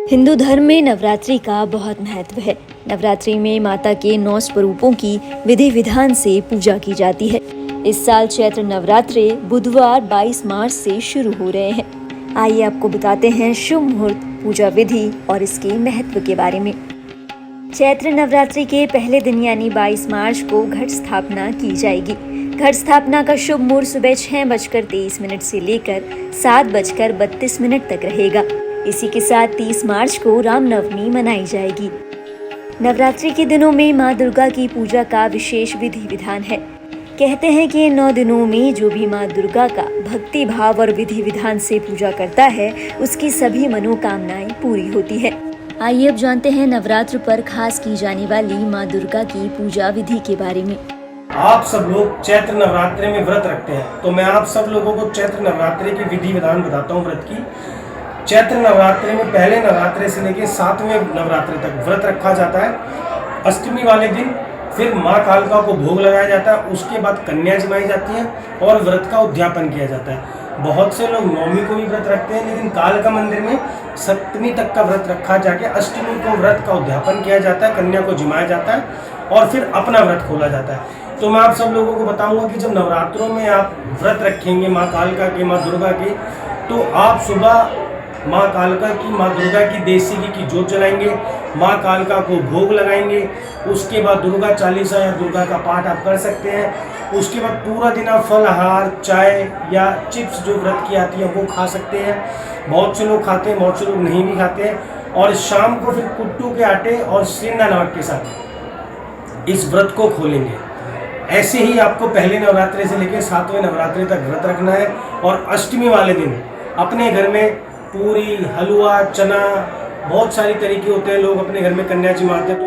हिंदू धर्म में नवरात्रि का बहुत महत्व है। नवरात्रि में माता के 9 स्वरूपों की विधि विधान से पूजा की जाती है। इस साल चैत्र नवरात्रे बुधवार 22 मार्च से शुरू हो रहे हैं। आइए आपको बताते हैं शुभ मुहूर्त, पूजा विधि और इसके महत्व के बारे में। चैत्र नवरात्रि के पहले दिन यानी 22 मार्च को घट स्थापना की जाएगी। घट स्थापना का शुभ मुहूर्त सुबह 6:23 से लेकर 7:32 तक रहेगा। इसी के साथ 30 मार्च को रामनवमी मनाई जाएगी। नवरात्रि के दिनों में मां दुर्गा की पूजा का विशेष विधि विधान है। कहते हैं कि इन 9 दिनों में जो भी मां दुर्गा का भक्ति भाव और विधि विधान से पूजा करता है, उसकी सभी मनोकामनाएं पूरी होती है। आइए अब जानते हैं नवरात्र पर खास की जाने वाली मां दुर्गा की पूजा विधि के बारे में। आप सब लोग चैत्र नवरात्रि में व्रत रखते हैं, तो मैं आप सब लोगों को चैत्र नवरात्रि की विधि विधान बताता हूँ व्रत की। चैत्र नवरात्रि में पहले नवरात्रि से लेकर 7वें नवरात्रि तक व्रत रखा जाता है। अष्टमी वाले दिन फिर माँ कालिका को भोग लगाया जाता है। उसके बाद कन्या जमाई जाती है और व्रत का उद्यापन किया जाता है। बहुत से लोग नवमी को भी व्रत रखते हैं, लेकिन कालिका मंदिर में 7वीं तक का व्रत रखा जाके अष्टमी को व्रत का उद्यापन किया जाता है, कन्या को जिमाया जाता है और फिर अपना व्रत खोला जाता है। तो मैं आप सब लोगों को बताऊंगा कि जब नवरात्रों में आप व्रत रखेंगे माँ कालिका के, माँ दुर्गा के, तो आप सुबह माँ कालिका की, माँ दुर्गा की देसी घी की जोत जलाएंगे, माँ कालिका को भोग लगाएंगे। उसके बाद दुर्गा चालीसा या दुर्गा का पाठ आप कर सकते हैं। उसके बाद पूरा दिन आप फलाहार, चाय या चिप्स जो व्रत की आती है वो खा सकते हैं। बहुत से लोग खाते हैं, बहुत से लोग नहीं भी खाते हैं। और शाम को फिर कुट्टू के आटे और सेंधा नमक के साथ इस व्रत को खोलेंगे। ऐसे ही आपको पहले नवरात्रि से लेकर 7वें नवरात्रि तक व्रत रखना है। और अष्टमी वाले दिन अपने घर में पूरी, हलवा, चना, बहुत सारी तरीके होते हैं, लोग अपने घर में कन्या जिमाते हैं। तो